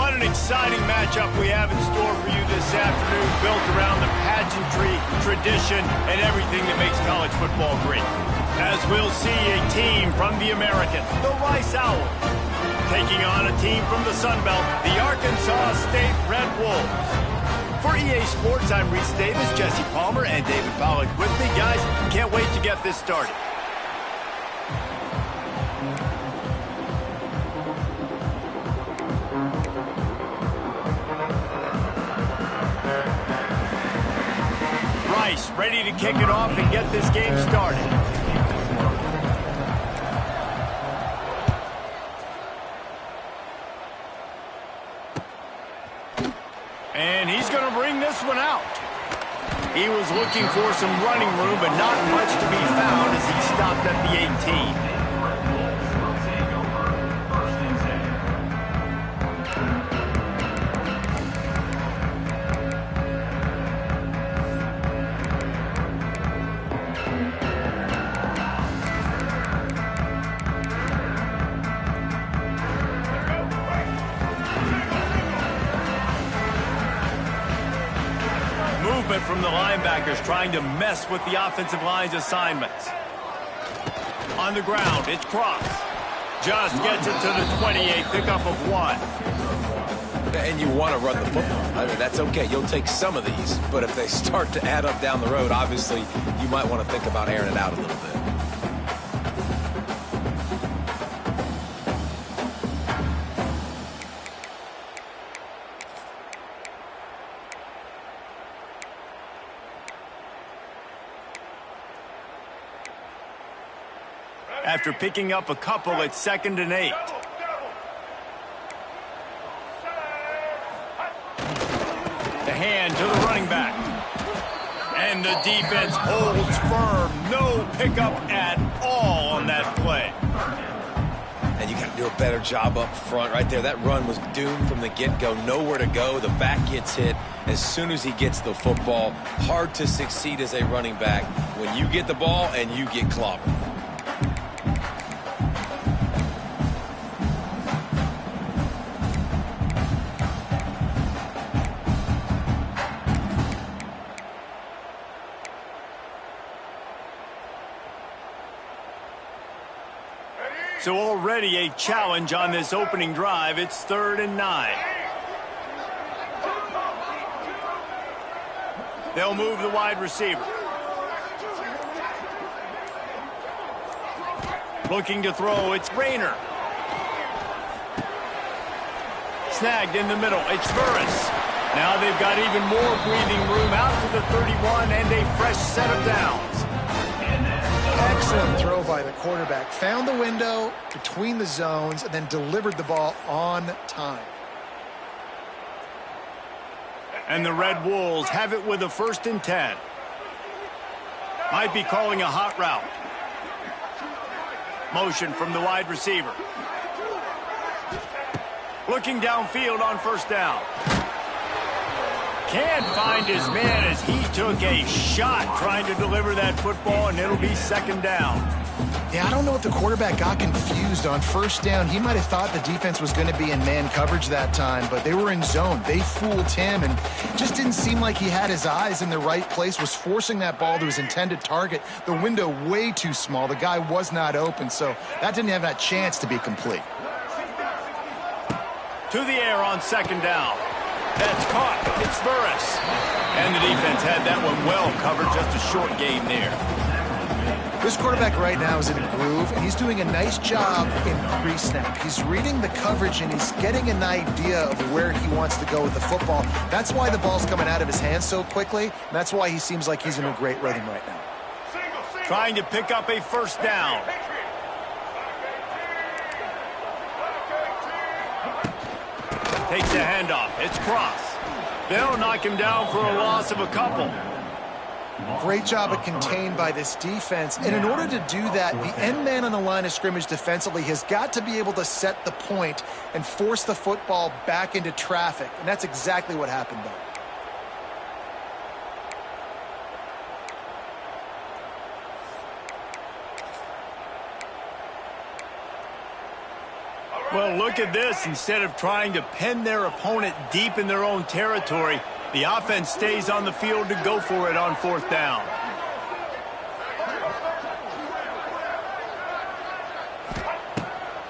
What an exciting matchup we have in store for you this afternoon, built around the pageantry, tradition, and everything that makes college football great. As we'll see a team from the American, the Rice Owls, taking on a team from the Sun Belt, the Arkansas State Red Wolves. For EA Sports, I'm Reese Davis, Jesse Palmer, and David Pollack with me. Guys, can't wait to get this started. Rice ready to kick it off and get this game started. And he's going to bring this one out. He was looking for some running room, but not much to be found as he stopped at the 18. From the linebackers trying to mess with the offensive line's assignments. On the ground, it's Cross. Just gets it to the 28, pickup of 1. And you want to run the football. I mean, that's okay. You'll take some of these, but if they start to add up down the road, obviously, you might want to think about airing it out a little bit. After picking up a couple, it's 2nd and 8. The hand to the running back. And the defense holds firm. No pickup at all on that play. And you got to do a better job up front right there. That run was doomed from the get-go. Nowhere to go. The back gets hit as soon as he gets the football. Hard to succeed as a running back when you get the ball and you get clobbered. So already a challenge on this opening drive. It's 3rd and 9. They'll move the wide receiver. Looking to throw, it's Rayner. Snagged in the middle, it's Burris. Now they've got even more breathing room out to the 31 and a fresh set of downs. Excellent throw by the quarterback. Found the window between the zones and then delivered the ball on time. And the Red Wolves have it with a 1st and 10. Might be calling a hot route. Motion from the wide receiver. Looking downfield on 1st down. Can't find his man as he took a shot trying to deliver that football, and it'll be 2nd down. Yeah, I don't know if the quarterback got confused on 1st down. He might have thought the defense was going to be in man coverage that time, but they were in zone. They fooled him and just didn't seem like he had his eyes in the right place, was forcing that ball to his intended target. The window way too small. The guy was not open, so that didn't have that chance to be complete. To the air on 2nd down. That's caught. It's Burris. And the defense had that one well covered. Just a short gain there. This quarterback right now is in a groove, and he's doing a nice job in pre-snap. He's reading the coverage, and he's getting an idea of where he wants to go with the football. That's why the ball's coming out of his hands so quickly, and that's why he seems like he's in a great rhythm right now. Trying to pick up a 1st down. Takes the handoff. It's Cross. They'll knock him down for a loss of a couple. Great job at contained by this defense. And in order to do that, the end man on the line of scrimmage defensively has got to be able to set the point and force the football back into traffic. And that's exactly what happened there. Well, look at this. Instead of trying to pin their opponent deep in their own territory, the offense stays on the field to go for it on 4th down.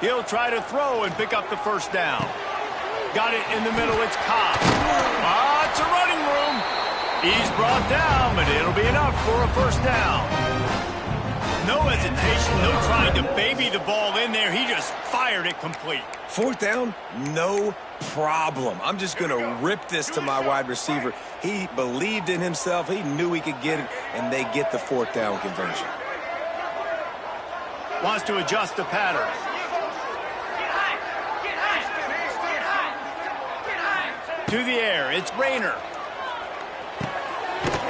He'll try to throw and pick up the 1st down. Got it in the middle. It's Cobb. It's a running room. He's brought down, but it'll be enough for a 1st down. No hesitation, no trying to baby the ball in there. He just fired it complete. 4th down, no problem. I'm just going to rip this to my wide receiver. He believed in himself. He knew he could get it, and they get the 4th down conversion. Wants to adjust the pattern. To the air, it's Rayner.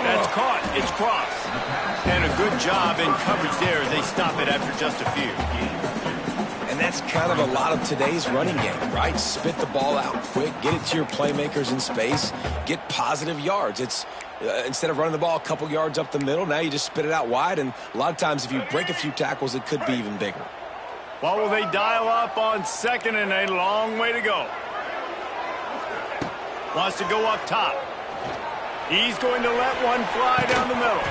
That's caught, it's Cross. And a good job in coverage there as they stop it after just a few. And that's kind of a lot of today's running game, right? Spit the ball out quick, get it to your playmakers in space, get positive yards. It's instead of running the ball a couple yards up the middle, now you just spit it out wide, and a lot of times if you break a few tackles, it could be even bigger. What will they dial up on 2nd and a long way to go? Wants to go up top. He's going to let one fly down the middle.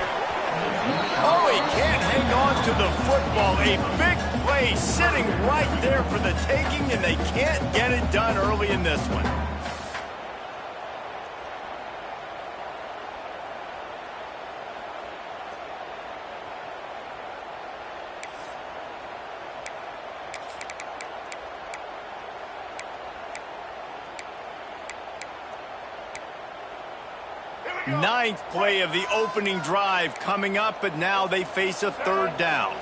Oh, he can't hang on to the football. A big play sitting right there for the taking, and they can't get it done early in this one. Ninth play of the opening drive coming up, but now they face a 3rd down.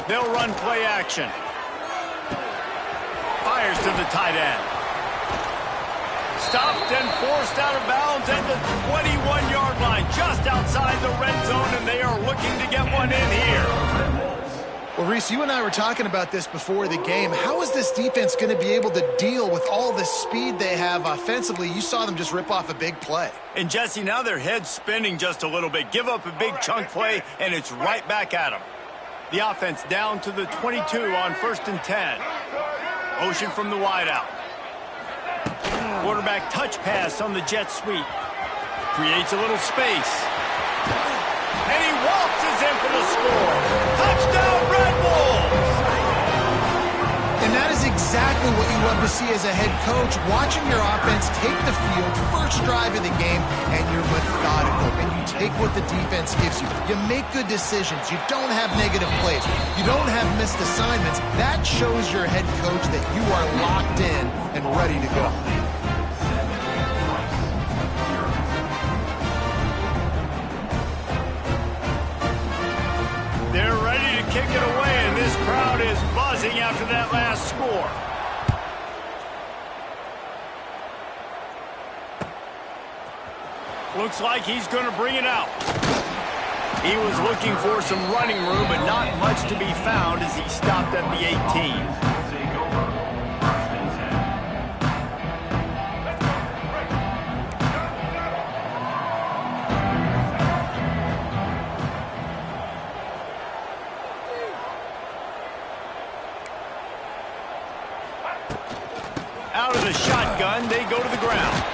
They'll run play action. Fires to the tight end. Stopped and forced out of bounds at the 21-yard line, just outside the red zone, and they are looking to get one in here. Well, Reese, you and I were talking about this before the game. How is this defense going to be able to deal with all the speed they have offensively? You saw them just rip off a big play. And, Jesse, now their head's spinning just a little bit. Give up a big chunk play, and it's right back at them. The offense down to the 22 on 1st and 10. Motion from the wideout. Quarterback touch pass on the jet sweep. Creates a little space. And he waltzes in for the score. Touchdown, Red Wolves! And that is exactly what you love to see as a head coach, watching your offense take the field, first drive of the game, and you're methodical, and you take what the defense gives you. You make good decisions. You don't have negative plays. You don't have missed assignments. That shows your head coach that you are locked in and ready to go. They're ready to kick it away, and this crowd is buzzing after that last score. Looks like he's going to bring it out. He was looking for some running room, but not much to be found as he stopped at the 18. Out of the shotgun, they go to the ground.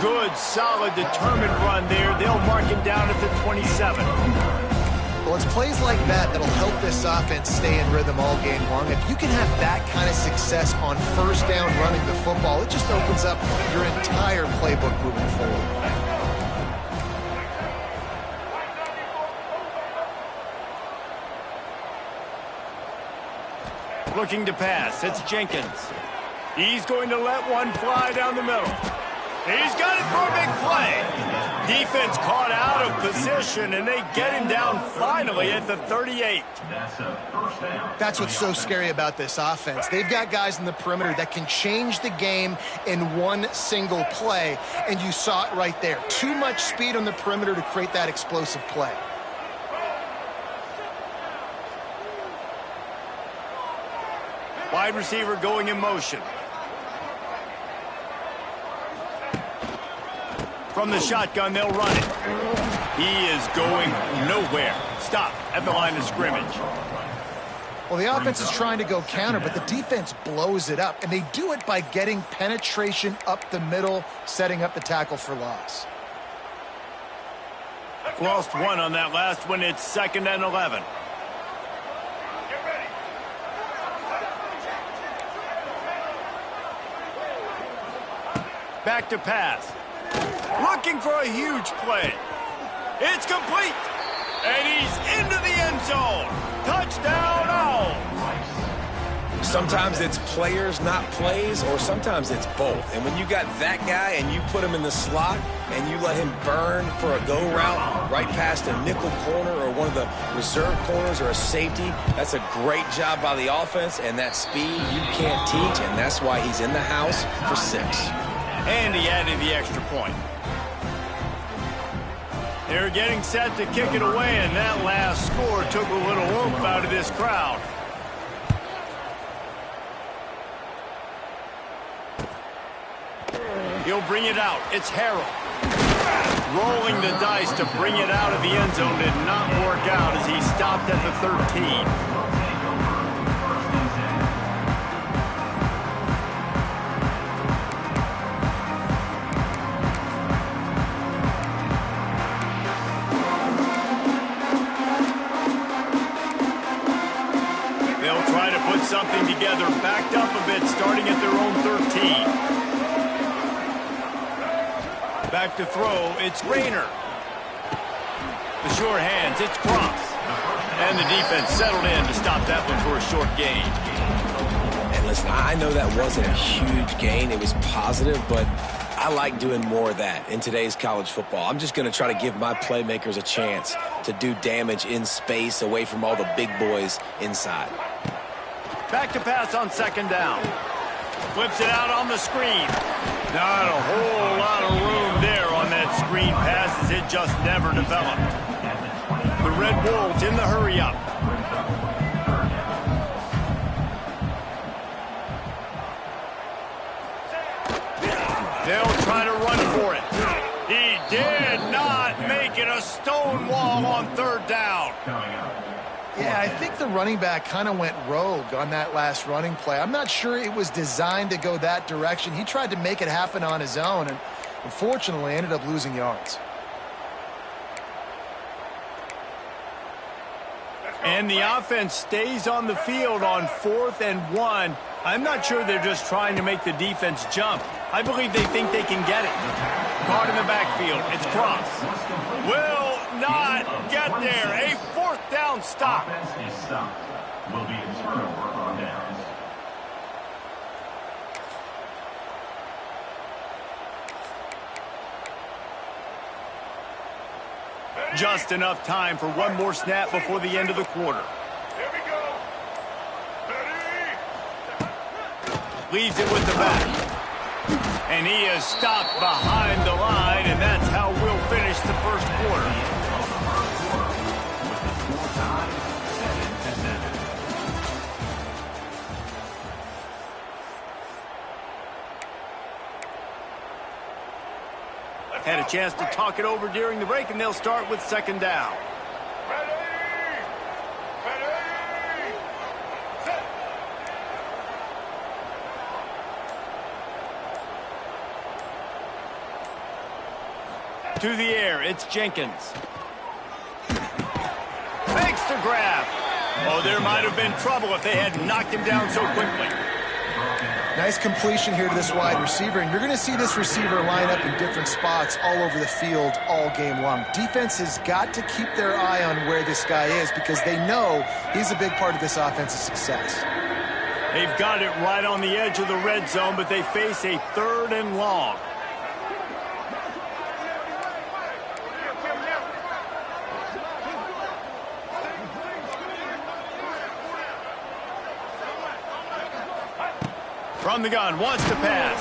Good, solid, determined run there. They'll mark him down at the 27. Well, it's plays like that that'll help this offense stay in rhythm all game long. If you can have that kind of success on 1st down running the football, it just opens up your entire playbook moving forward. Looking to pass. It's Jenkins. He's going to let one fly down the middle. He's got it for a big play. Defense caught out of position, and they get him down finally at the 38. That's what's so scary about this offense. They've got guys in the perimeter that can change the game in one single play, and you saw it right there. Too much speed on the perimeter to create that explosive play. Wide receiver going in motion. From the shotgun, they'll run it. He is going nowhere. Stop. at the line of scrimmage. Well, the offense is trying to go counter, but the defense blows it up, and they do it by getting penetration up the middle, setting up the tackle for loss. Lost one on that last one. It's 2nd and 11. Back to pass. Looking for a huge play. It's complete. And he's into the end zone. Touchdown, Owls. Sometimes it's players, not plays, or sometimes it's both. And when you got that guy and you put him in the slot and you let him burn for a go route right past a nickel corner or one of the reserve corners or a safety, that's a great job by the offense, and that speed you can't teach, and that's why he's in the house for 6. And he added the extra point. They're getting set to kick it away, and that last score took a little oomph out of this crowd. He'll bring it out. It's Harrell. Rolling the dice to bring it out of the end zone did not work out as he stopped at the 13. They'll try to put something together, backed up a bit, starting at their own 13. Back to throw, it's Rayner. The short hands, it's Cross. And the defense settled in to stop that one for a short gain. And listen, I know that wasn't a huge gain. It was positive, but I like doing more of that in today's college football. I'm just going to try to give my playmakers a chance to do damage in space away from all the big boys inside. Back to pass on 2nd down. Flips it out on the screen. Not a whole lot of room there on that screen pass as it just never developed. The Red Wolves in the hurry-up. They'll try to run for it. He did not make it a stone wall on 3rd down. Yeah, I think the running back kind of went rogue on that last running play. I'm not sure it was designed to go that direction. He tried to make it happen on his own and unfortunately ended up losing yards. And the offense stays on the field on 4th and 1. I'm not sure they're just trying to make the defense jump. I believe they think they can get it. Caught in the backfield. It's Cross. Will not get there. A 4th down stop. Will be a turnover on downs. Just enough time for one more snap before the end of the quarter. Here we go. Leaves it with the back. And he is stopped behind the line, and that's how we'll finish the first quarter. Had a chance to talk it over during the break, and they'll start with 2nd down. To the air, it's Jenkins. Makes the grab. Oh, there might have been trouble if they had knocked him down so quickly. Nice completion here to this wide receiver, and you're going to see this receiver line up in different spots all over the field all game long. Defense has got to keep their eye on where this guy is because they know he's a big part of this offense's success. They've got it right on the edge of the red zone, but they face a 3rd and long. From the gun, wants to pass.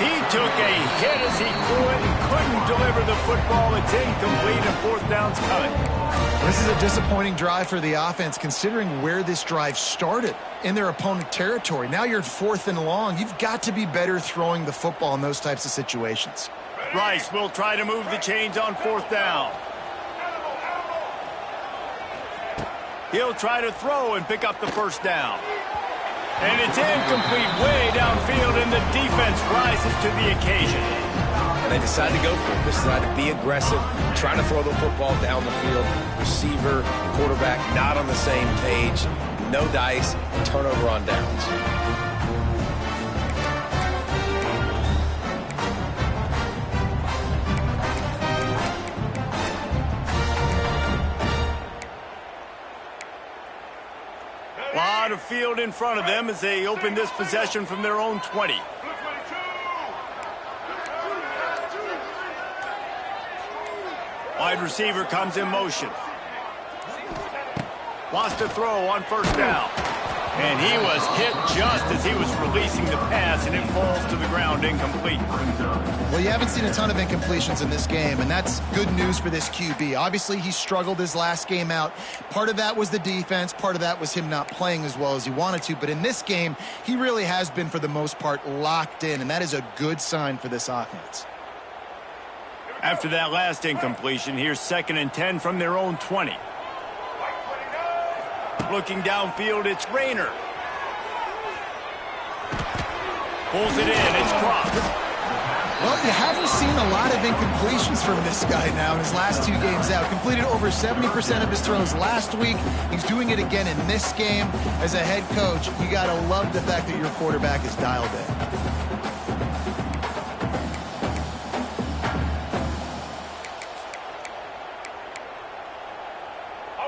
He took a hit as he threw it and couldn't deliver the football. It's incomplete and 4th down's coming. This is a disappointing drive for the offense considering where this drive started in their opponent territory. Now you're at 4th and long. You've got to be better throwing the football in those types of situations. Rice will try to move the chains on 4th down. He'll try to throw and pick up the first down. And it's incomplete way downfield, and the defense rises to the occasion. And they decide to go for it. They decide to be aggressive, trying to throw the football down the field. Receiver, quarterback, not on the same page. No dice, turnover on downs. A lot of field in front of them as they open this possession from their own 20. Wide receiver comes in motion. Wants to throw on first down. And he was hit just as he was releasing the pass, and it falls to the ground incomplete. Well, you haven't seen a ton of incompletions in this game, and that's good news for this QB. Obviously, he struggled his last game out. Part of that was the defense. Part of that was him not playing as well as he wanted to. But in this game, he really has been, for the most part, locked in, and that is a good sign for this offense. After that last incompletion, here's 2nd and 10 from their own 20. Looking downfield, it's Rayner. Pulls it in, it's Croft. Well, you haven't seen a lot of incompletions from this guy now in his last 2 games out. Completed over 70% of his throws last week. He's doing it again in this game. As a head coach, you got to love the fact that your quarterback is dialed in.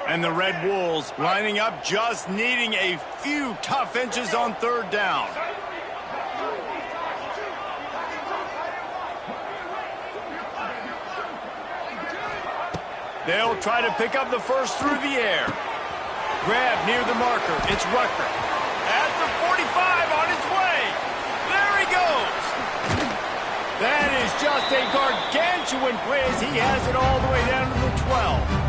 And the Red Wolves lining up, just needing a few tough inches on 3rd down. They'll try to pick up the first through the air. Grab near the marker. It's Rucker. At the 45 on his way. There he goes. That is just a gargantuan play as he has it all the way down to the 12.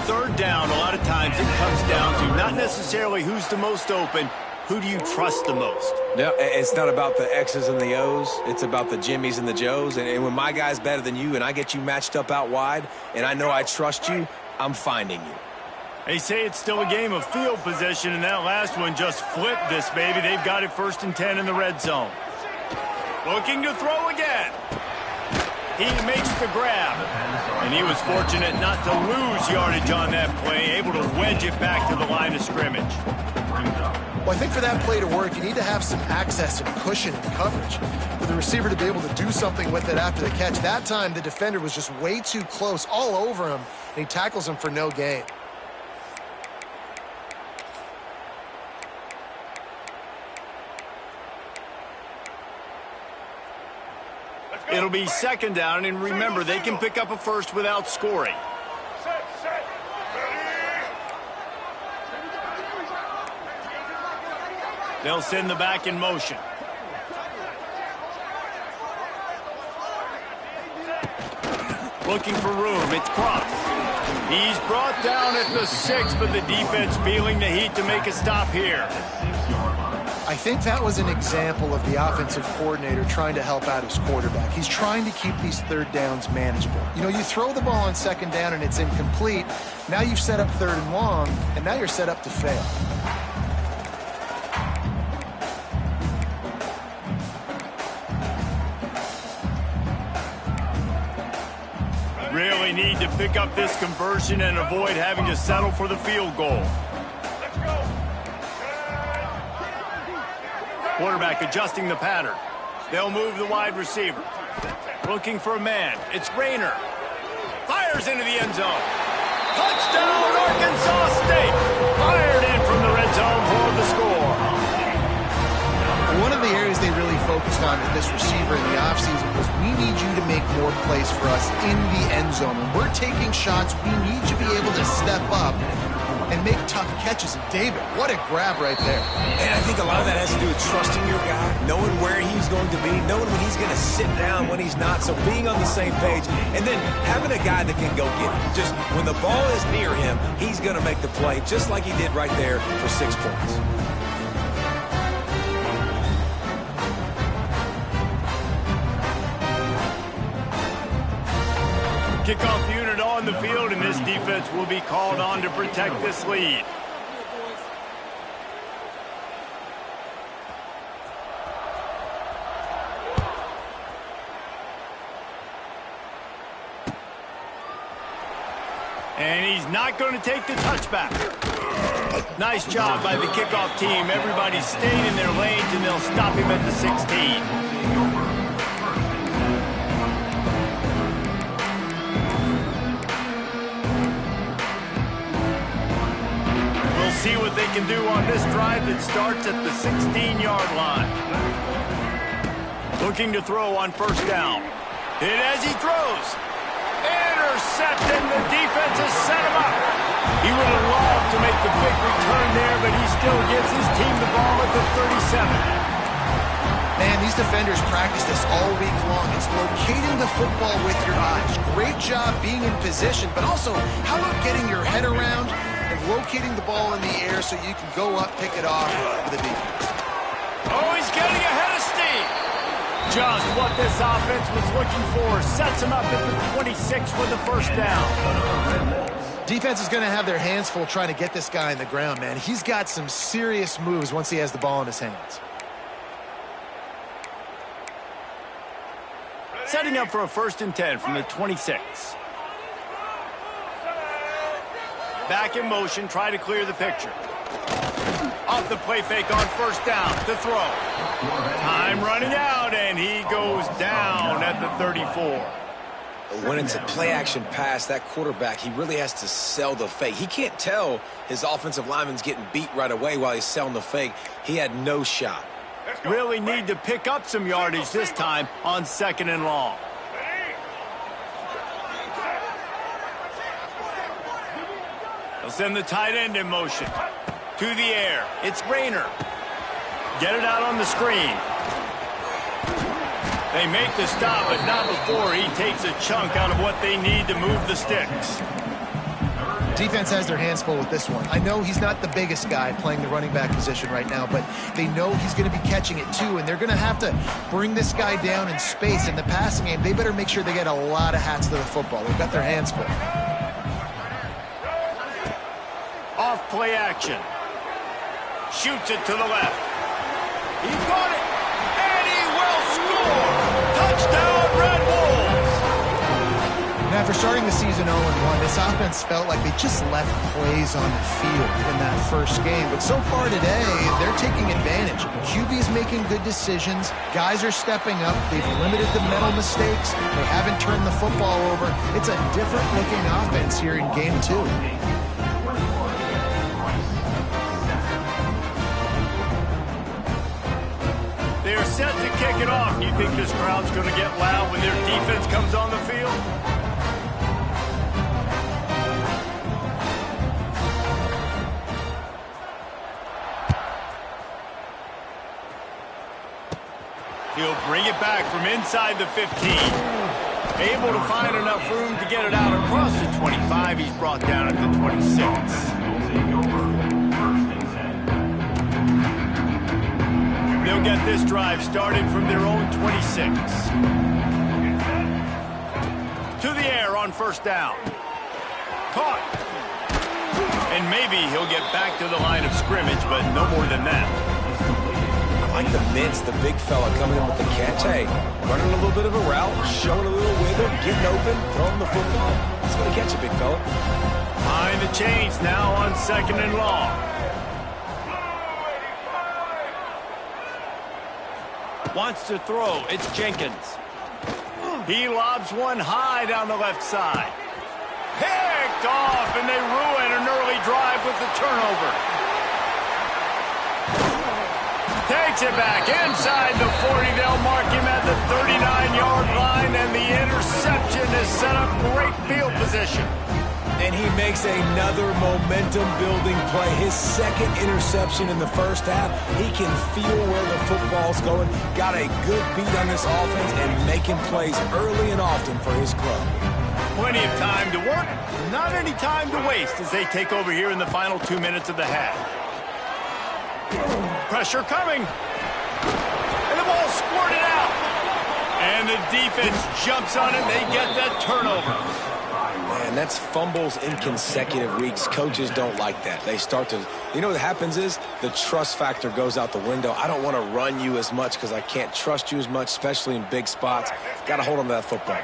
3rd down, a lot of times it comes down to not necessarily who's the most open, who do you trust the most? No, it's not about the X's and the O's. It's about the Jimmys and the Joes. And when my guy's better than you and I get you matched up out wide and I know I trust you, I'm finding you. They say it's still a game of field position, and that last one just flipped this baby. They've got it 1st and 10 in the red zone. Looking to throw again. He makes the grab, and he was fortunate not to lose yardage on that play, able to wedge it back to the line of scrimmage. Well, I think for that play to work, you need to have some access and cushion and coverage for the receiver to be able to do something with it after the catch. That time, the defender was just way too close, all over him, and he tackles him for no gain. It'll be 2nd down, and remember, they can pick up a first without scoring. They'll send the back in motion. Looking for room, it's Croft. He's brought down at the 6, but the defense feeling the heat to make a stop here. I think that was an example of the offensive coordinator trying to help out his quarterback. He's trying to keep these 3rd downs manageable. You know, you throw the ball on 2nd down and it's incomplete. Now you've set up 3rd and long, and now you're set up to fail. Really need to pick up this conversion and avoid having to settle for the field goal. Quarterback adjusting the pattern. They'll move the wide receiver. Looking for a man. It's Rayner. Fires into the end zone. Touchdown, Arkansas State. Fired in from the red zone for the score. One of the areas they really focused on with this receiver in the offseason was, we need you to make more plays for us in the end zone. When we're taking shots, we need you to be able to step up and make tough catches. And David, what a grab right there. And I think a lot of that has to do with trusting your guy, knowing where he's going to be, knowing when he's going to sit down, when he's not, so being on the same page, and then having a guy that can go get it. Just when the ball is near him, he's going to make the play, just like he did right there for 6 points. Kickoff unit on the field, and this defense offense will be called on to protect this lead. And he's not going to take the touchback. Nice job by the kickoff team. Everybody's staying in their lanes, and they'll stop him at the 16. We'll see what they can do on this drive that starts at the 16-yard line. Looking to throw on first down. And as he throws, intercepted. The defense has set him up. He would have loved to make the big return there, but he still gives his team the ball at the 37. Man, these defenders practice this all week long. It's locating the football with your eyes. Great job being in position, but also how about getting your head around and locating the ball in the air so you can go up, pick it off with the defense. Oh, he's getting ahead of steam. Just what this offense was looking for. Sets him up at the 26 for the first down. Defense is going to have their hands full trying to get this guy on the ground, man. He's got some serious moves once he has the ball in his hands. Setting up for a 1st and 10 from the 26. Back in motion, try to clear the picture. Off the play fake on first down to throw. Time running out, and he goes down at the 34. When it's a play-action pass, that quarterback, he really has to sell the fake. He can't tell his offensive lineman's getting beat right away while he's selling the fake. He had no shot. Really need to pick up some yardage this time on 2nd and long. They'll send the tight end in motion. To the air. It's Rayner. Get it out on the screen. They make the stop, but not before he takes a chunk out of what they need to move the sticks. Defense has their hands full with this one. I know he's not the biggest guy playing the running back position right now, but they know he's going to be catching it too, and they're going to have to bring this guy down in space. In the passing game, they better make sure they get a lot of hats to the football. They've got their hands full. Off play action. Shoots it to the left. He got it, and he will score. Touchdown, Red Wolves. Now, after starting the season 0-1, this offense felt like they just left plays on the field in that first game. But so far today, they're taking advantage. QB's making good decisions. Guys are stepping up. They've limited the mental mistakes. They haven't turned the football over. It's a different-looking offense here in Game 2. They're set to kick it off. Do you think this crowd's going to get loud when their defense comes on the field? He'll bring it back from inside the 15. Able to find enough room to get it out across the 25. He's brought down at the 26. They'll get this drive started from their own 26. To the air on first down. Caught. And maybe he'll get back to the line of scrimmage, but no more than that. I like the mints, the big fella coming in with the catch. Hey, running a little bit of a route, showing a little wiggle, getting open, throwing the football. That's going to catch a big fella. Behind the chains now on 2nd and long. Wants to throw. It's Jenkins. He lobs one high down the left side. Picked off, and they ruin an early drive with the turnover. Takes it back inside the 40. They'll mark him at the 39-yard line, and the interception has set up great field position. And he makes another momentum-building play. His 2nd interception in the first half. He can feel where the football's going. Got a good beat on this offense and making plays early and often for his club. Plenty of time to work. Not any time to waste as they take over here in the final 2 minutes of the half. Pressure coming. And the ball squirted out. And the defense jumps on it. They get that turnover. Man, and that's fumbles in consecutive weeks. Coaches don't like that. They start to, you know what happens is the trust factor goes out the window. I don't want to run you as much because I can't trust you as much, especially in big spots. Got to hold on to that football.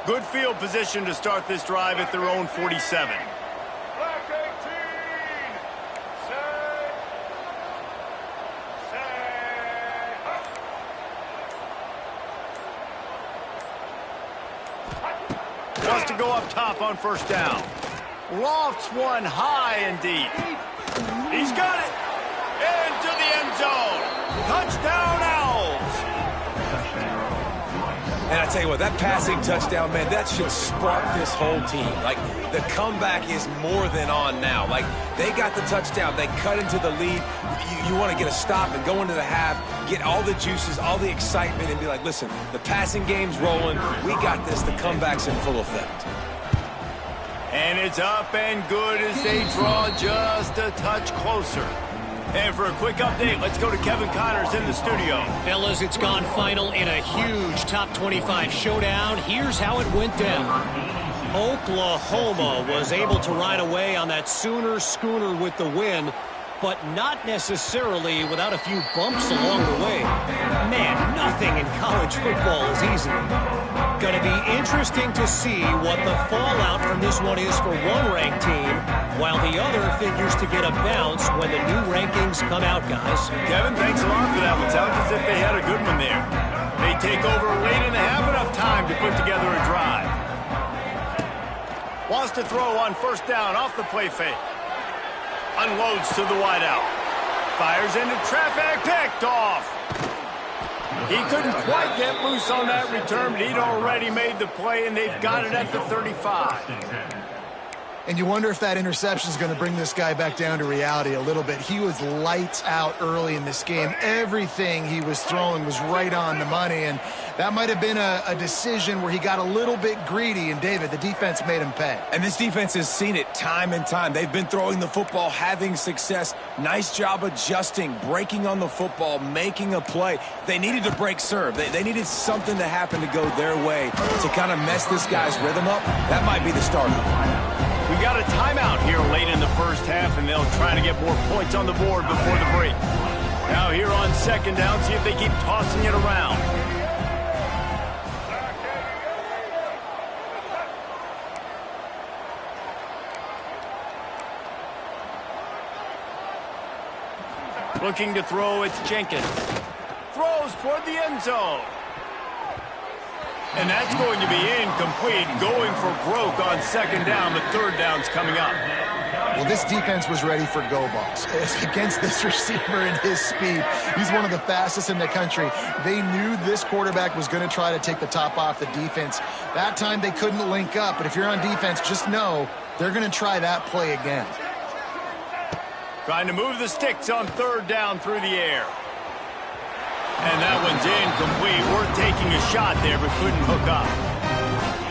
Good field position to start this drive at their own 47. Wants to go up top on first down. Lofts one high and deep. He's got it. Into the end zone. Touchdown, Owls. And I tell you what, that passing touchdown, man, that should spark this whole team. Like, the comeback is more than on now. Like, they got the touchdown. They cut into the lead. You want to get a stop and go into the half, get all the juices, all the excitement, and be like, listen, the passing game's rolling. We got this. The comeback's in full effect. And it's up and good as they draw just a touch closer. And for a quick update, let's go to Kevin Connors in the studio. Fellas, it's gone final in a huge top 25 showdown. Here's how it went down. Oklahoma was able to ride away on that Sooner schooner with the win, but not necessarily without a few bumps along the way. Man, nothing in college football is easy. Going to be interesting to see what the fallout from this one is for one ranked team, while the other figures to get a bounce when the new rankings come out, guys. Kevin, thanks a lot for that one. Sounds as if they had a good one there. They take over late and have enough time to put together a drive. Wants to throw on first down off the play fake. Unloads to the wideout. Fires into traffic, picked off. He couldn't quite get loose on that return, but he'd already made the play, and they've got it at the 35. And you wonder if that interception is going to bring this guy back down to reality a little bit. He was lights out early in this game. Everything he was throwing was right on the money, and that might have been a decision where he got a little bit greedy, and David, the defense made him pay. And this defense has seen it time and time. They've been throwing the football, having success. Nice job adjusting, breaking on the football, making a play. They needed to break serve. They needed something to happen to go their way to kind of mess this guy's rhythm up. That might be the starter. We got a timeout here late in the first half, and they'll try to get more points on the board before the break. Now here on second down, see if they keep tossing it around. Looking to throw, it's Jenkins. Throws toward the end zone. And that's going to be incomplete, going for broke on second down. The third down's coming up. Well, this defense was ready for go balls. Against this receiver and his speed, he's one of the fastest in the country. They knew this quarterback was going to try to take the top off the defense. That time they couldn't link up, but if you're on defense, just know they're going to try that play again. Trying to move the sticks on third down through the air. And that one's incomplete. Worth taking a shot there, but couldn't hook up.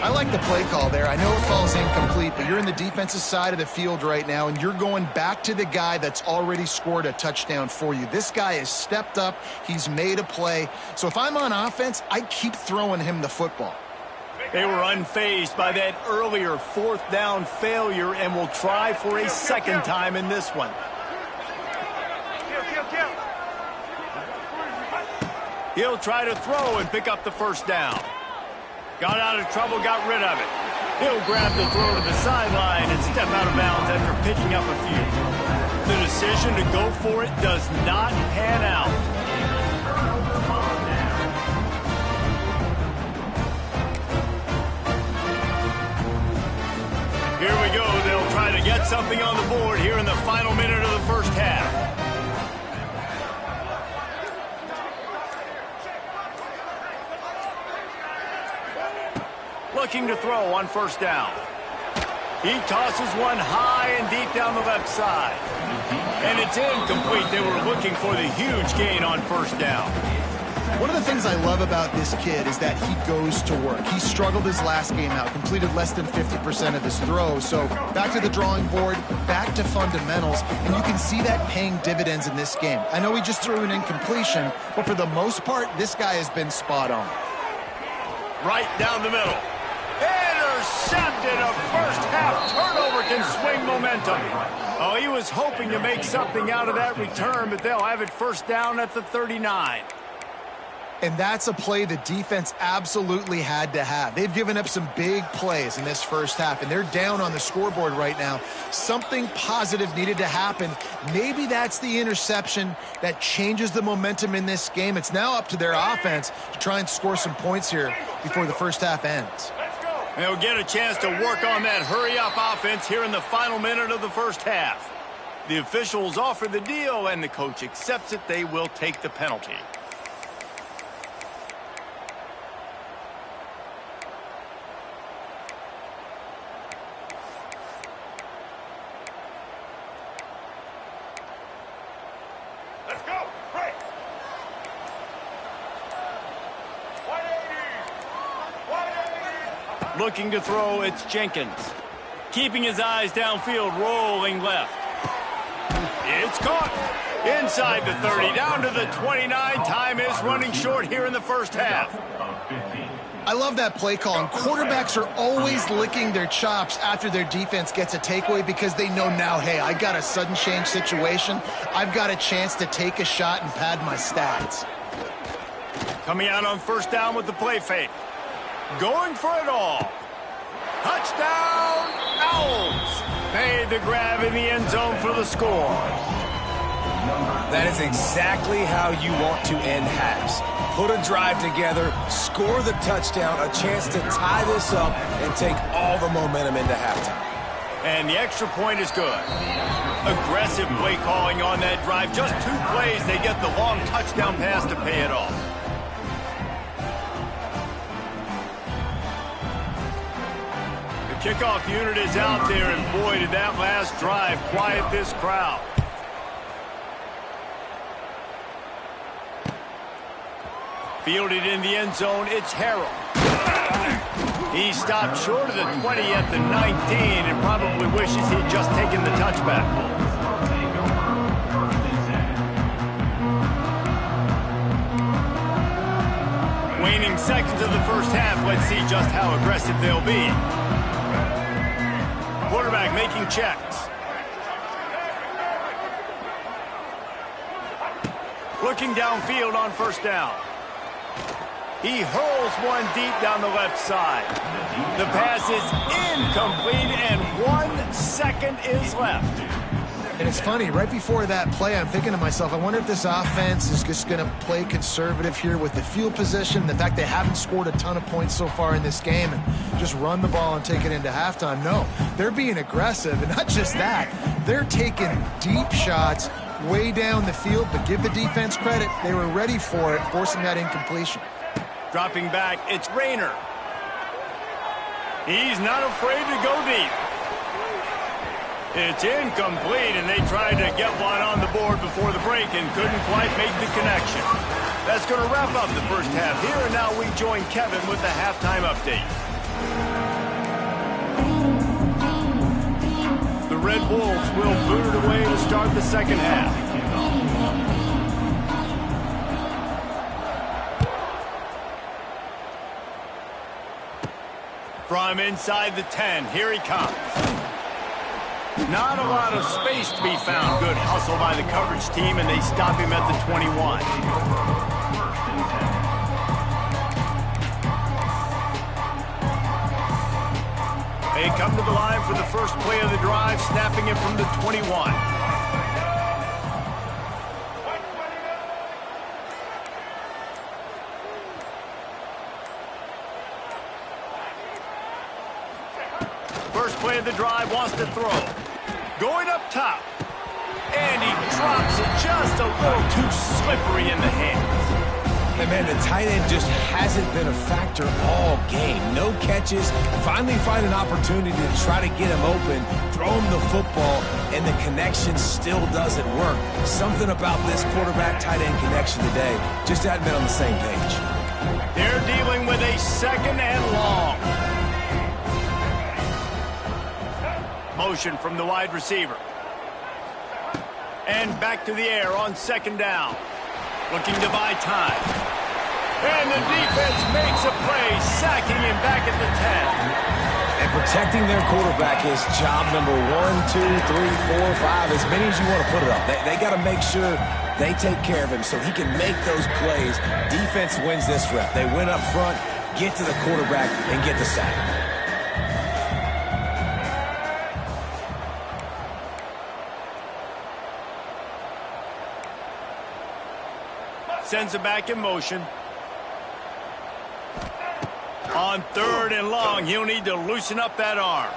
I like the play call there. I know it falls incomplete, but you're in the defensive side of the field right now, and you're going back to the guy that's already scored a touchdown for you. This guy has stepped up. He's made a play. So if I'm on offense, I keep throwing him the football. They were unfazed by that earlier fourth down failure and will try for a second time in this one. He'll try to throw and pick up the first down. Got out of trouble, got rid of it. He'll grab the throw to the sideline and step out of bounds after picking up a few. The decision to go for it does not pan out. Here we go. They'll try to get something on the board here in the final minute of the first half. Looking to throw on first down. He tosses one high and deep down the left side. And it's incomplete. They were looking for the huge gain on first down. One of the things I love about this kid is that he goes to work. He struggled his last game out, completed less than 50% of his throws. So back to the drawing board, back to fundamentals, and you can see that paying dividends in this game. I know he just threw an incompletion, but for the most part, this guy has been spot on. Right down the middle. intercepted. A first-half turnover can swing momentum. Oh, he was hoping to make something out of that return, but they'll have it first down at the 39. And that's a play the defense absolutely had to have. They've given up some big plays in this first half, and they're down on the scoreboard right now. Something positive needed to happen. Maybe that's the interception that changes the momentum in this game. It's now up to their offense to try and score some points here before the first half ends. They'll get a chance to work on that hurry-up offense here in the final minute of the first half. The officials offer the deal, and the coach accepts it. They will take the penalty. Looking to throw, it's Jenkins. Keeping his eyes downfield, rolling left. It's caught. Inside the 30, down to the 29. Time is running short here in the first half. I love that play call, and quarterbacks are always licking their chops after their defense gets a takeaway because they know now, hey, I got a sudden change situation. I've got a chance to take a shot and pad my stats. Coming out on first down with the play fake. Going for it all. Touchdown, Owls. Made the grab in the end zone for the score. That is exactly how you want to end halves. Put a drive together, score the touchdown, a chance to tie this up, and take all the momentum into halftime. And the extra point is good. Aggressive play calling on that drive. Just 2 plays, they get the long touchdown pass to pay it off. Kickoff unit is out there, and boy, did that last drive quiet this crowd. Fielded in the end zone, it's Harrell. He stopped short of the 20 at the 19 and probably wishes he'd just taken the touchback. Waning seconds of the first half, let's see just how aggressive they'll be. Quarterback making checks. Looking downfield on first down. He hurls one deep down the left side. The pass is incomplete, and 1 second is left. And it's funny, right before that play, I'm thinking to myself, I wonder if this offense is just going to play conservative here with the field position, the fact they haven't scored a ton of points so far in this game, and just run the ball and take it into halftime. No, they're being aggressive, and not just that, they're taking deep shots way down the field, but give the defense credit. They were ready for it, forcing that incompletion. Dropping back, it's Rayner. He's not afraid to go deep. It's incomplete, and they tried to get one on the board before the break and couldn't quite make the connection. That's going to wrap up the first half here, and now we join Kevin with the halftime update. The Red Wolves will boot it away to start the second half. From inside the 10, here he comes. Not a lot of space to be found. Good hustle by the coverage team, and they stop him at the 21. They come to the line for the first play of the drive, snapping it from the 21. First play of the drive, wants to throw. Going up top. And he drops it just a little too slippery in the hands. And man, the tight end just hasn't been a factor all game. No catches. Finally find an opportunity to try to get him open, throw him the football, and the connection still doesn't work. Something about this quarterback-tight end connection today just hadn't been on the same page. They're dealing with a second and long. Motion from the wide receiver. And back to the air on second down. Looking to buy time. And the defense makes a play, sacking him back at the 10. And protecting their quarterback is job number 1, 2, 3, 4, 5, as many as you want to put it up. They got to make sure they take care of him so he can make those plays. Defense wins this rep. They win up front, get to the quarterback, and get the sack. Sends it back in motion. On 3rd and long, he'll need to loosen up that arm.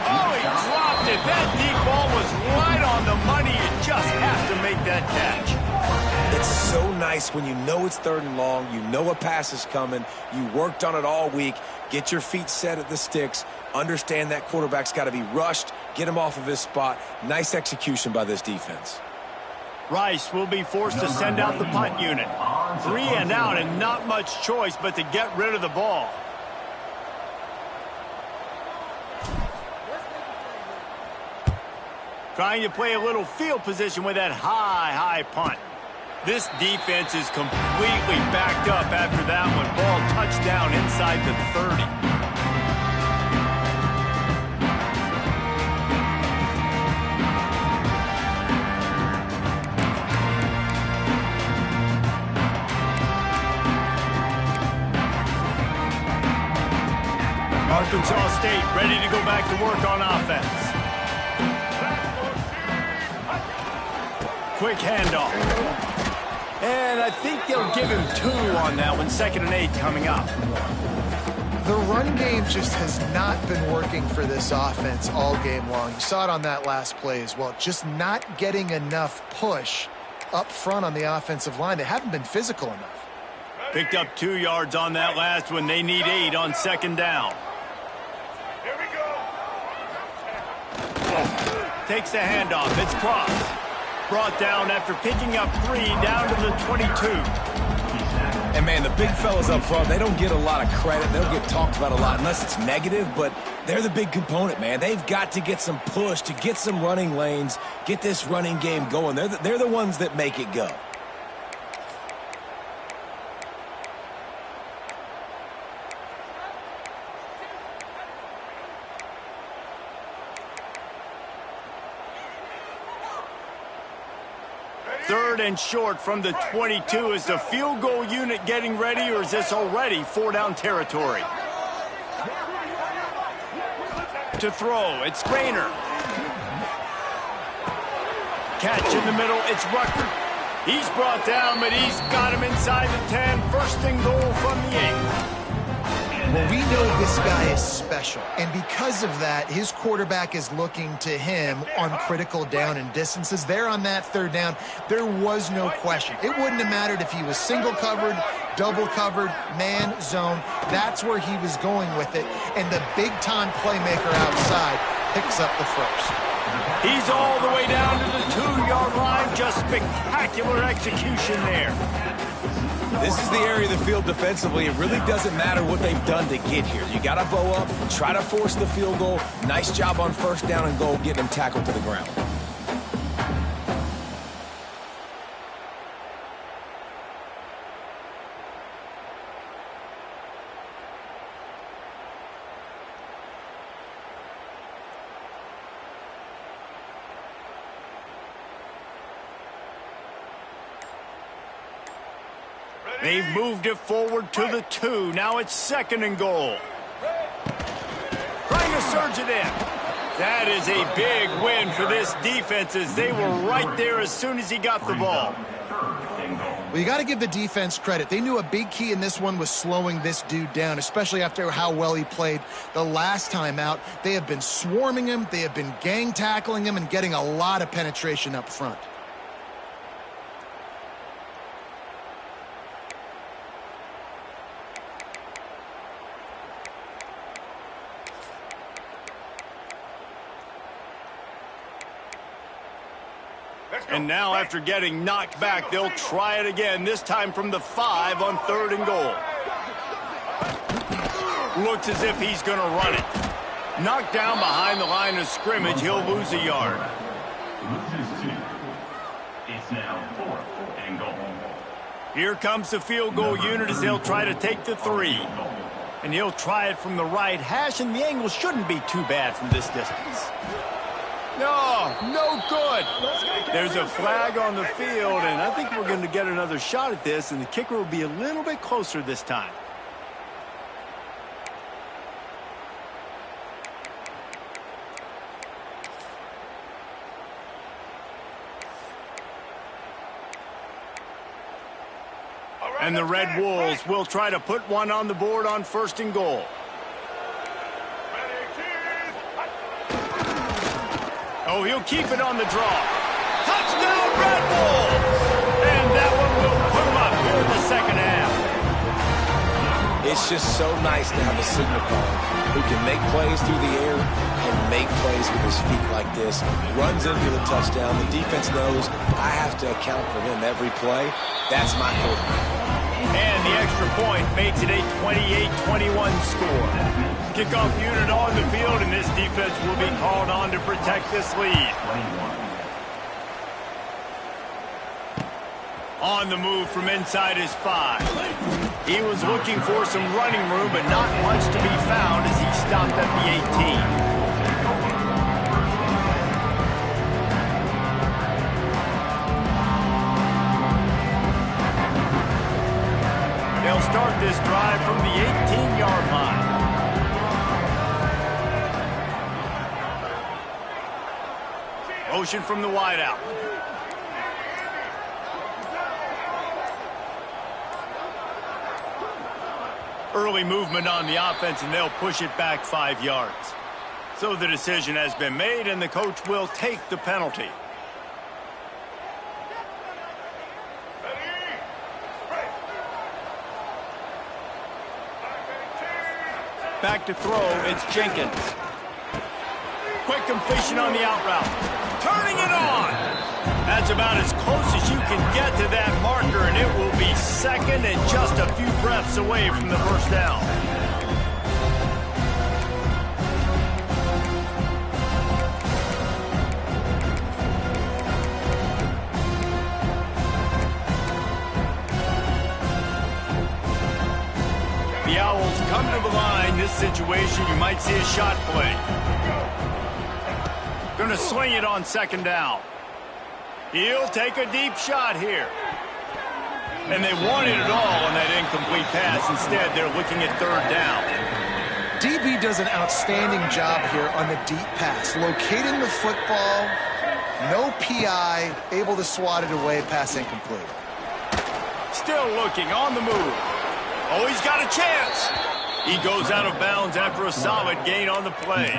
Oh, he dropped it. That deep ball was right on the money. You just have to make that catch. It's so nice when you know it's 3rd and long, you know a pass is coming, you worked on it all week, get your feet set at the sticks, understand that quarterback's got to be rushed, get him off of his spot. Nice execution by this defense. Rice will be forced to send out the punt unit. 3 and out and not much choice but to get rid of the ball. Trying to play a little field position with that high punt. This defense is completely backed up after that one. Ball touchdown inside the 30. Arkansas State ready to go back to work on offense. Quick handoff. And I think they'll give him 2 on that one. 2nd and 8 coming up. The run game just has not been working for this offense all game long. You saw it on that last play as well. Just not getting enough push up front on the offensive line. They haven't been physical enough. Picked up 2 yards on that last one. They need 8 on 2nd down. Takes the handoff. It's crossed. Brought down after picking up 3 down to the 22. And, man, the big fellas up front, they don't get a lot of credit. They don't get talked about a lot unless it's negative, but they're the big component, man. They've got to get some push, to get some running lanes, get this running game going. They're the ones that make it go. Third and short from the 22. Is the field goal unit getting ready, or is this already 4-down territory? To throw, it's Rainer. Catch in the middle, it's Rucker. He's brought down, but he's got him inside the 10. 1st and goal from the 8. Well, we know this guy is special, and because of that, his quarterback is looking to him on critical down and distances. There on that 3rd down, there was no question. It wouldn't have mattered if he was single covered, double covered, man, zone. That's where he was going with it, and the big-time playmaker outside picks up the 1st. He's all the way down to the 2-yard line. Just spectacular execution there. This is the area of the field defensively. It really doesn't matter what they've done to get here. You got to bow up, try to force the field goal. Nice job on 1st down and goal, getting them tackled to the ground. They've moved it forward to the 2. Now it's 2nd and goal. Trying to surge it in. That is a big win for this defense, as they were right there as soon as he got the ball. Well, you got to give the defense credit. They knew a big key in this one was slowing this dude down, especially after how well he played the last time out. They have been swarming him. They have been gang tackling him and getting a lot of penetration up front. And now, after getting knocked back, they'll try it again, this time from the 5 on 3rd and goal. Looks as if he's going to run it. Knocked down behind the line of scrimmage, he'll lose a yard. Loses 2. It's now 4th and goal. Here comes the field goal unit as they'll try to take the 3. And he'll try it from the right hash, and the angle shouldn't be too bad from this distance. No good. There's a flag on the field, and I think we're going to get another shot at this, and the kicker will be a little bit closer this time. And the Red Wolves will try to put one on the board on 1st and goal. Oh, he'll keep it on the draw. Touchdown, Red Wolves! And that one will put them up here in the second half. It's just so nice to have a signal caller who can make plays through the air and make plays with his feet like this. Runs in for the touchdown. The defense knows I have to account for him every play. That's my quarterback. And the extra point makes it a 28-21 score. Kickoff unit on the field, and this defense will be called on to protect this lead. On the move from inside his 5. He was looking for some running room, but not much to be found as he stopped at the 18. They'll start this drive from the 18-yard line. Motion from the wideout. Early movement on the offense, and they'll push it back 5 yards. So the decision has been made, and the coach will take the penalty. Back to throw, it's Jenkins. Quick completion on the out route. Turning it on! That's about as close as you can get to that marker, and it will be second and just a few breaths away from the first down. The Owls come to the line. This situation, you might see a shot play. Going to sling it on 2nd down. He'll take a deep shot here. And they wanted it all on that incomplete pass. Instead, they're looking at 3rd down. DB does an outstanding job here on the deep pass. Locating the football, no PI, able to swat it away, pass incomplete. Still looking on the move. Oh, he's got a chance. He goes out of bounds after a solid gain on the play.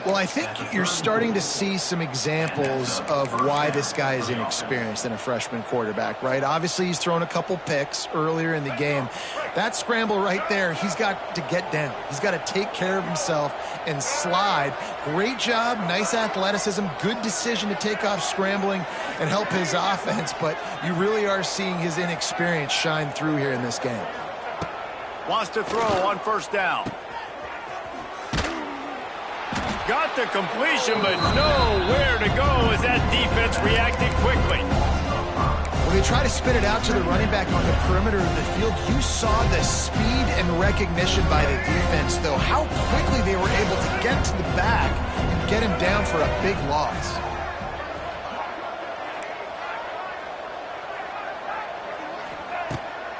Well, I think you're starting to see some examples of why this guy is inexperienced in a freshman quarterback, right? Obviously, he's thrown a couple picks earlier in the game. That scramble right there, he's got to get down. He's got to take care of himself and slide. Great job, nice athleticism, good decision to take off scrambling and help his offense, but you really are seeing his inexperience shine through here in this game. Wants to throw on 1st down. Got the completion, but nowhere to go as that defense reacted quickly. When they try to spit it out to the running back on the perimeter of the field, you saw the speed and recognition by the defense, though, how quickly they were able to get to the back and get him down for a big loss.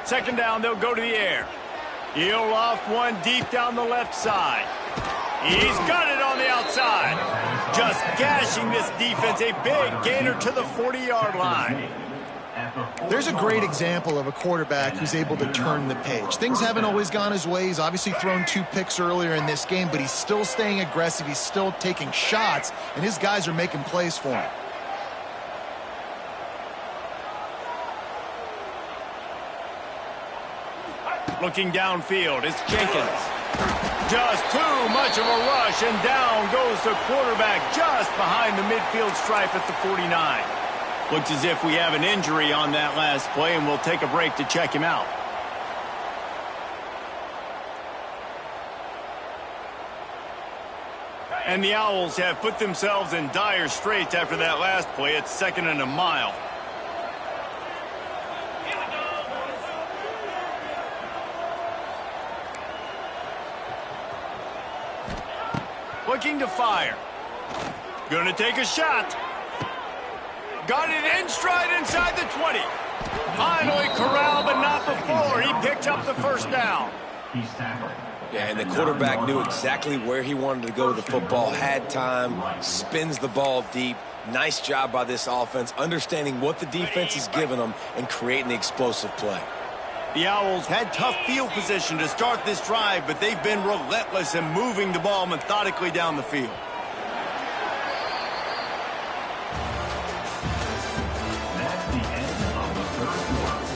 Second down, they'll go to the air. He'll loft one deep down the left side. He's got it on the outside. Just gashing this defense, a big gainer to the 40-yard line. There's a great example of a quarterback who's able to turn the page. Things haven't always gone his way. He's obviously thrown 2 picks earlier in this game, but he's still staying aggressive. He's still taking shots, and his guys are making plays for him. Looking downfield, it's Jenkins. Just too much of a rush, and down goes the quarterback just behind the midfield stripe at the 49. Looks as if we have an injury on that last play, and we'll take a break to check him out. And the Owls have put themselves in dire straits after that last play. It's 2nd and a mile. Looking to fire. Gonna take a shot. Got it in stride inside the 20. Finally corralled, but not before. He picked up the first down. He's tackled. Yeah, and the quarterback knew exactly where he wanted to go with the football, had time, spins the ball deep. Nice job by this offense, understanding what the defense is giving them and creating the explosive play. The Owls had tough field position to start this drive, but they've been relentless in moving the ball methodically down the field. That's the end of the third quarter.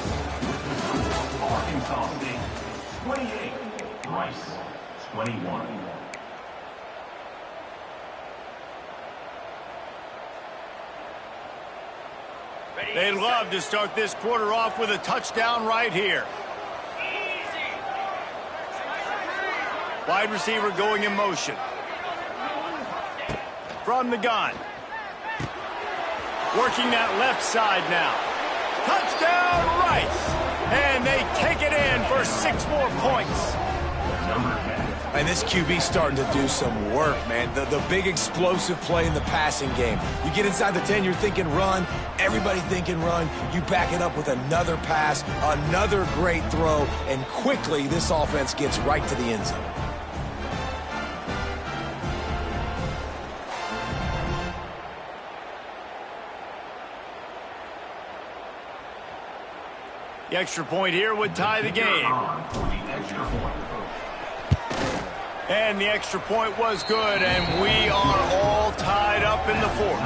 Arkansas State 28, Rice 21. They'd love to start this quarter off with a touchdown right here. Wide receiver going in motion. From the gun. Working that left side now. Touchdown, Rice! And they take it in for 6 more points. Number 10. And this QB starting to do some work, man. The big explosive play in the passing game. You get inside the 10, you're thinking run. Everybody thinking run. You back it up with another pass, another great throw, and quickly this offense gets right to the end zone. The extra point here would tie the game. For the extra point. And the extra point was good, and we are all tied up in the fourth.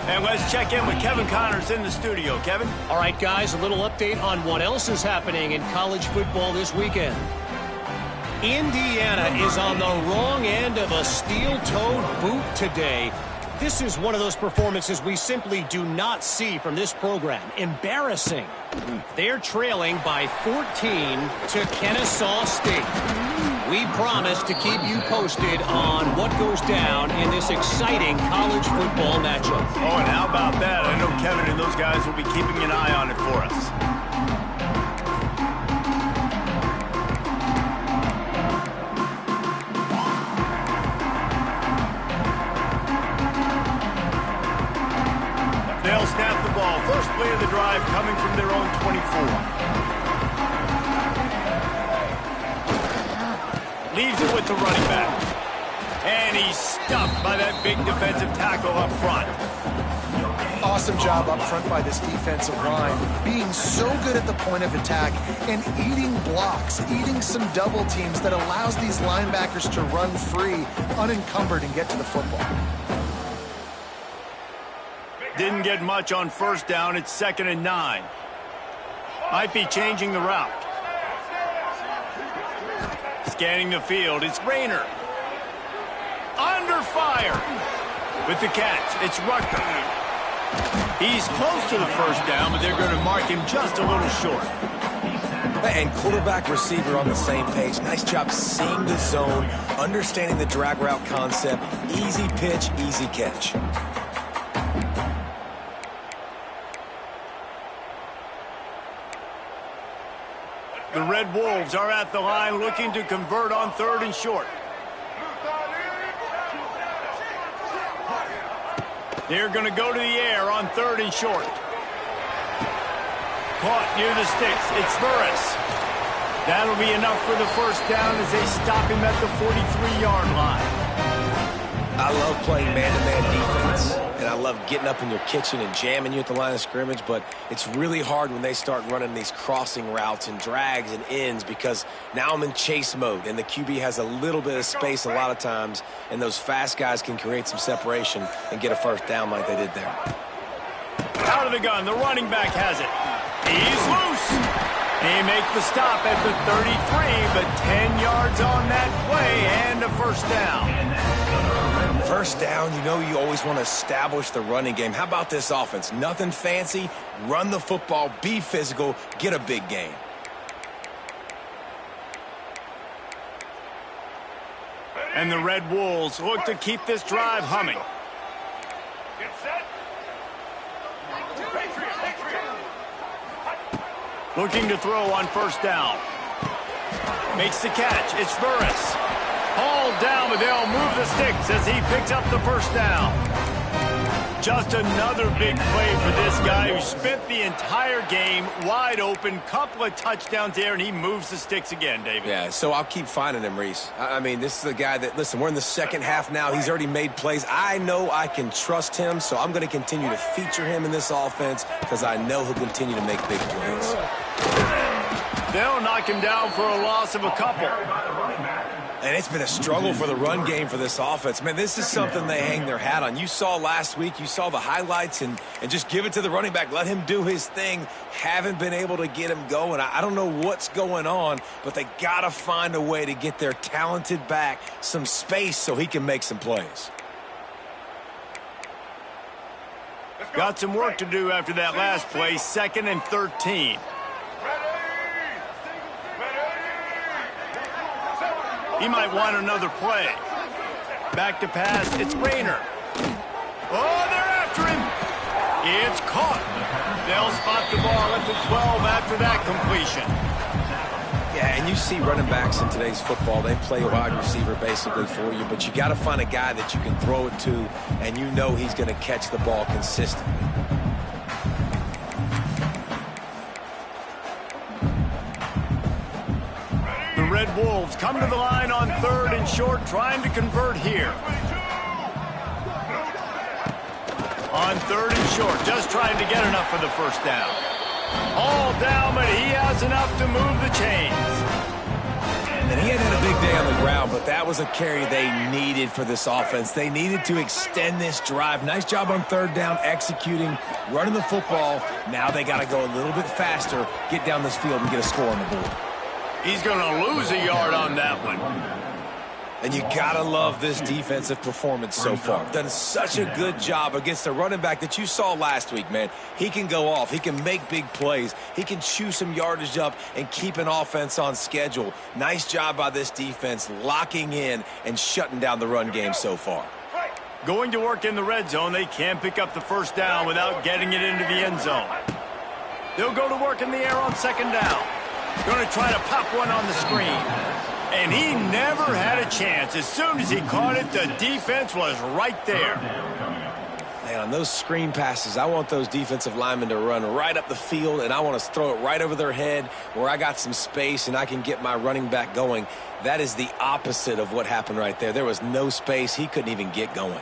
And let's check in with Kevin Connors in the studio. Kevin? All right, guys, a little update on what else is happening in college football this weekend. Indiana is on the wrong end of a steel-toed boot today. This is one of those performances we simply do not see from this program. Embarrassing. They're trailing by 14 to Kennesaw State. We promise to keep you posted on what goes down in this exciting college football matchup. Oh, and how about that? I know Kevin and those guys will be keeping an eye on it for us. They'll snap the ball. First play of the drive coming from their own 24. Leaves it with the running back. And he's stuffed by that big defensive tackle up front. Awesome job up front by this defensive line, being so good at the point of attack and eating blocks, eating some double teams that allows these linebackers to run free, unencumbered, and get to the football. Didn't get much on first down. It's 2nd and 9. Might be changing the route. Scanning the field, it's Rayner. Under fire. With the catch, it's Rucker. He's close to the first down, but they're going to mark him just a little short. And quarterback receiver on the same page. Nice job seeing the zone, understanding the drag route concept. Easy pitch, easy catch. The Red Wolves are at the line looking to convert on 3rd and short. They're going to go to the air on 3rd and short. Caught near the sticks. It's Burris. That'll be enough for the first down as they stop him at the 43-yard line. I love playing man-to-man defense, and I love getting up in your kitchen and jamming you at the line of scrimmage, but it's really hard when they start running these crossing routes and drags and ends because now I'm in chase mode, and the QB has a little bit of space a lot of times, and those fast guys can create some separation and get a first down like they did there. Out of the gun, the running back has it. He's loose. He makes the stop at the 33, but 10 yards on that play and a first down. First down, you know you always want to establish the running game. How about this offense? Nothing fancy. Run the football, be physical, get a big gain. And the Red Wolves look to keep this drive humming. Looking to throw on first down. Makes the catch. It's Burris. Ball down, but they'll move the sticks as he picks up the first down. Just another big play for this guy who spent the entire game wide open, couple of touchdowns there, and he moves the sticks again, David. Yeah, so I'll keep finding him, Reese. I mean, this is a guy that, listen, we're in the second half now. He's already made plays. I know I can trust him, so I'm going to continue to feature him in this offense because I know he'll continue to make big plays. They'll knock him down for a loss of a couple. And it's been a struggle for the run game for this offense. Man, this is something they hang their hat on. You saw last week, you saw the highlights, and just give it to the running back. Let him do his thing. Haven't been able to get him going. I don't know what's going on, but they got to find a way to get their talented back some space so he can make some plays. Got some work to do after that last play, 2nd and 13. He might want another play. Back to pass. It's Rayner. Oh, they're after him. It's caught. They'll spot the ball at the 12 after that completion. Yeah, and you see running backs in today's football, they play a wide receiver basically for you, but you got to find a guy that you can throw it to, and you know he's going to catch the ball consistently. Red Wolves come to the line on 3rd and short, trying to convert here. On 3rd and short, just trying to get enough for the first down. All down, but he has enough to move the chains. And he had a big day on the ground, but that was a carry they needed for this offense. They needed to extend this drive. Nice job on 3rd down, executing, running the football. Now they got to go a little bit faster, get down this field, and get a score on the board. He's going to lose a yard on that one. And you got to love this defensive performance so far. Done such a good job against the running back that you saw last week, man. He can go off. He can make big plays. He can chew some yardage up and keep an offense on schedule. Nice job by this defense locking in and shutting down the run game so far. Going to work in the red zone, they can't pick up the first down without getting it into the end zone. They'll go to work in the air on 2nd down. Going to try to pop one on the screen. And he never had a chance. As soon as he caught it, the defense was right there. Man, on those screen passes, I want those defensive linemen to run right up the field, and I want to throw it right over their head where I got some space and I can get my running back going. That is the opposite of what happened right there. There was no space. He couldn't even get going.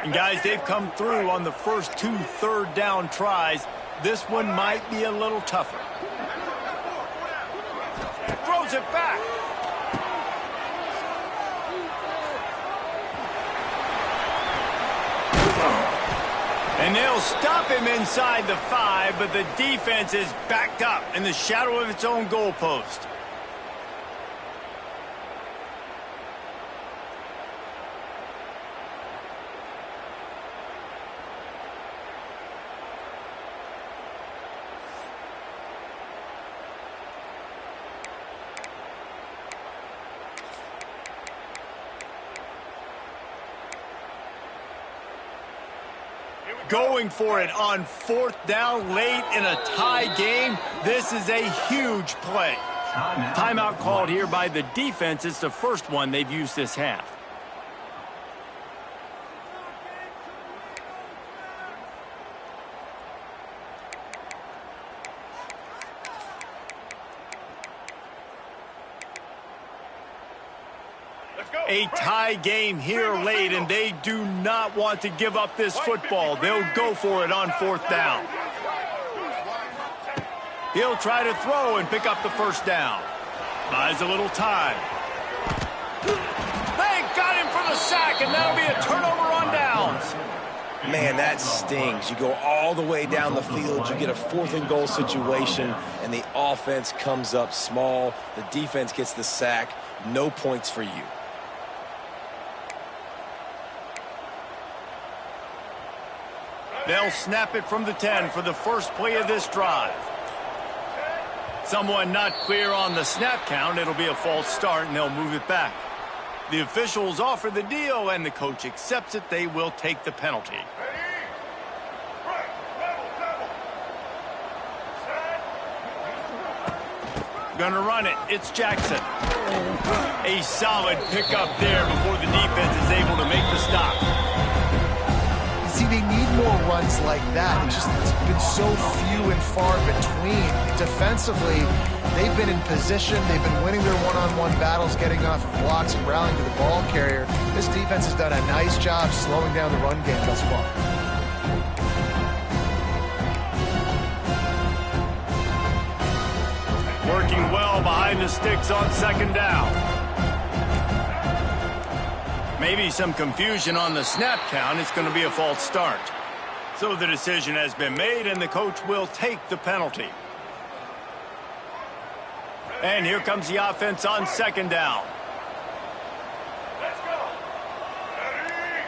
And guys, they've come through on the first 2 3rd down tries. This one might be a little tougher. Throws it back. And they'll stop him inside the 5, but the defense is backed up in the shadow of its own goalpost. Going for it on 4th down late in a tie game. This is a huge play. Timeout called here by the defense. It's the first one they've used this half. A tie game here late, and they do not want to give up this football. They'll go for it on 4th down. He'll try to throw and pick up the first down. Buys a little time. They got him for the sack, and that'll be a turnover on downs. Man, that stings. You go all the way down the field, you get a 4th and goal situation, and the offense comes up small. The defense gets the sack. No points for you. They'll snap it from the 10 for the first play of this drive. Someone not clear on the snap count. It'll be a false start, and they'll move it back. The officials offer the deal, and the coach accepts it. They will take the penalty. Gonna run it. It's Jackson. A solid pickup there before the defense is able to make the stop. See, they need more runs like that. It's been so few and far between. Defensively, they've been in position. They've been winning their one-on-one battles, getting off of blocks and rallying to the ball carrier. This defense has done a nice job slowing down the run game thus far. Working well behind the sticks on second down. Maybe some confusion on the snap count. It's going to be a false start. So the decision has been made, and the coach will take the penalty. And here comes the offense on second down. Let's go. Ready?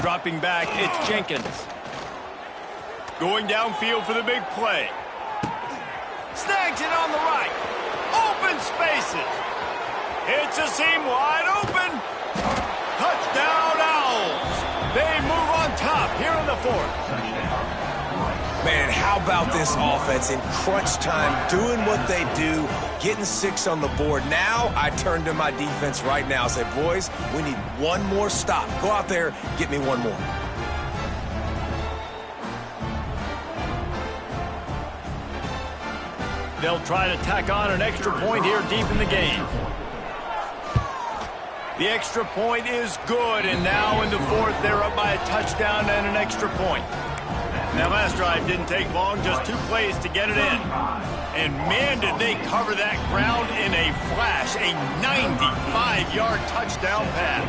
Dropping back, it's Jenkins. Going downfield for the big play. Snags it on the right. Open spaces. It's a seam wide open. Touchdown Owls. They move on top here in the fourth. Man, how about this offense in crunch time, doing what they do, getting 6 on the board. Now I turn to my defense right now and say, boys, we need one more stop. Go out there, get me one more. They'll try to tack on an extra point here deep in the game. The extra point is good, and now in the fourth, they're up by a touchdown and an extra point. That last drive didn't take long, just 2 plays to get it in. And man, did they cover that ground in a flash, a 95-yard touchdown pass.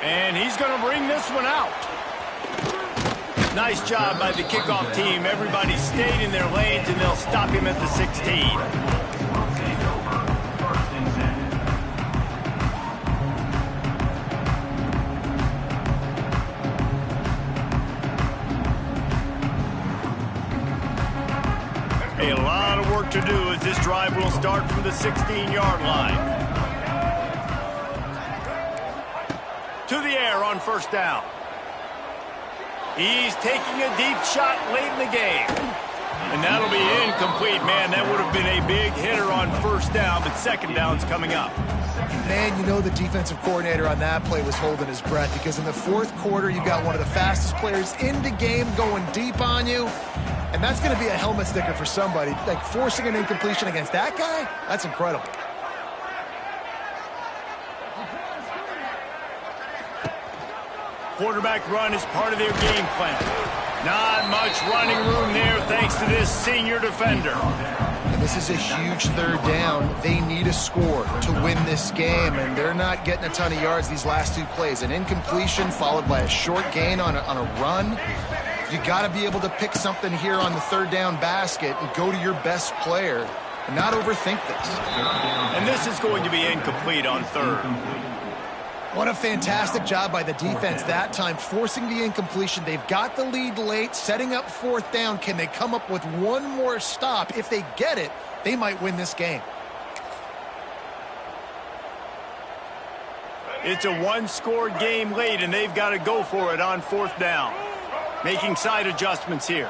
And he's going to bring this one out. Nice job by the kickoff team. Everybody stayed in their lanes, and they'll stop him at the 16. A lot of work to do as this drive will start from the 16-yard line. To the air on first down. He's taking a deep shot late in the game. And that'll be incomplete. Man, that would have been a big hitter on first down, but second down's coming up. Man, you know the defensive coordinator on that play was holding his breath, because in the fourth quarter, you've got one of the fastest players in the game going deep on you. And that's going to be a helmet sticker for somebody. Like, forcing an incompletion against that guy, that's incredible. Quarterback run is part of their game plan. Not much running room there thanks to this senior defender. And this is a huge third down. They need a score to win this game, and they're not getting a ton of yards these last 2 plays. An incompletion followed by a short gain on a run. You got to be able to pick something here on the third down basket and go to your best player and not overthink this. And this is going to be incomplete on third. What a fantastic job by the defense that time, forcing the incompletion. They've got the lead late, setting up fourth down. Can they come up with one more stop? If they get it, they might win this game. It's a 1-score game late, and they've got to go for it on fourth down. Making side adjustments here.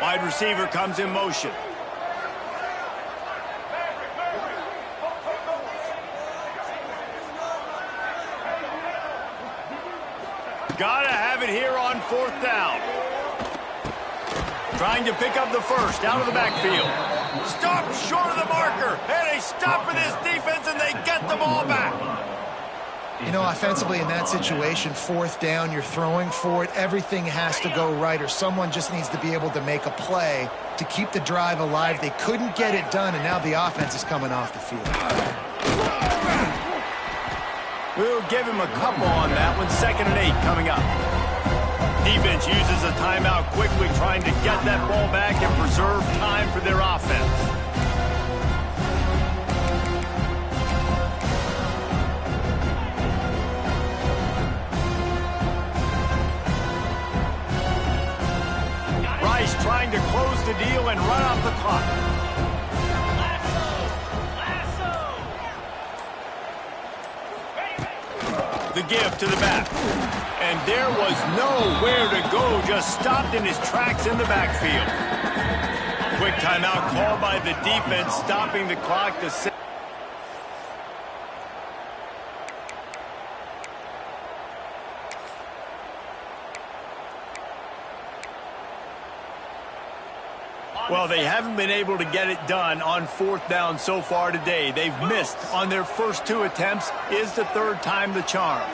Wide receiver comes in motion. Gotta have it here on fourth down. Trying to pick up the first out of the backfield. Stop short of the marker. And they stop for this defense, and they get the ball back. You know, offensively in that situation, fourth down, you're throwing for it. Everything has to go right, or someone just needs to be able to make a play to keep the drive alive. They couldn't get it done, and now the offense is coming off the field. We'll give him a couple on that one. 2nd and 8 coming up. Defense uses a timeout quickly, trying to get that ball back and preserve time for their offense. Rice trying to close the deal and run off the clock. The give to the back. And there was nowhere to go, just stopped in his tracks in the backfield. Quick timeout called by the defense, stopping the clock to 6. Well, they haven't been able to get it done on 4th down so far today. They've missed on their first 2 attempts. Is the 3rd time the charm?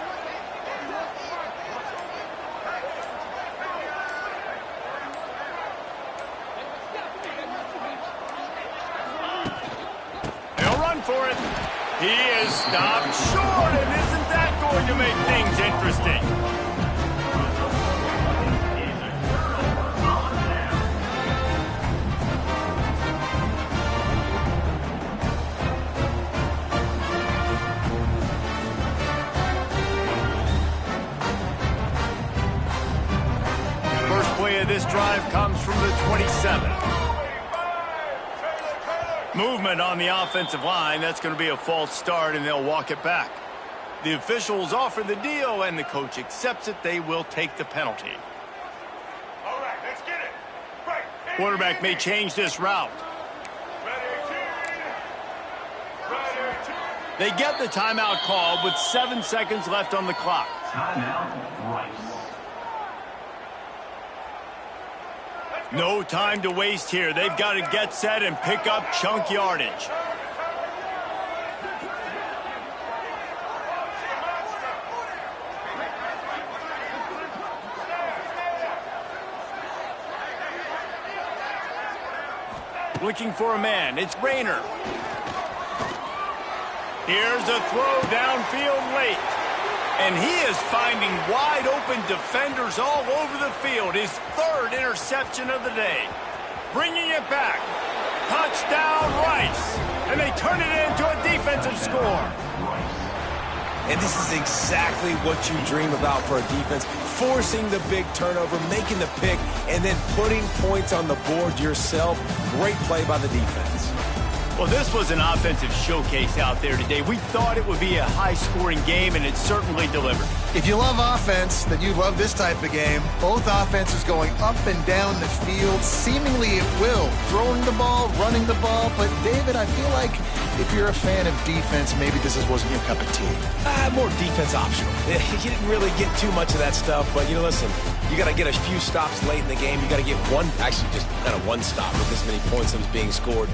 They'll run for it. He is stopped short, and isn't that going to make things interesting? This drive comes from the 27. Movement on the offensive line. That's going to be a false start, and they'll walk it back. The officials offer the deal, and the coach accepts it. They will take the penalty. All right, let's get it. Right. Quarterback may change this route. They get the timeout called with 7 seconds left on the clock. Timeout, Rice. No time to waste here. They've got to get set and pick up chunk yardage. Looking for a man. It's Rayner. Here's a throw downfield late. And he is finding wide-open defenders all over the field. His 3rd interception of the day. Bringing it back. Touchdown, Rice. And they turn it into a defensive score. And this is exactly what you dream about for a defense. Forcing the big turnover, making the pick, and then putting points on the board yourself. Great play by the defense. Well, this was an offensive showcase out there today. We thought it would be a high-scoring game, and it certainly delivered. If you love offense, then you love this type of game. Both offenses going up and down the field, seemingly at will. Throwing the ball, running the ball. But, David, I feel like if you're a fan of defense, maybe this wasn't your cup of tea. More defense optional. You didn't really get too much of that stuff, but, listen, you got to get a few stops late in the game. You got to get one, actually just kind of one stop with this many points that was being scored.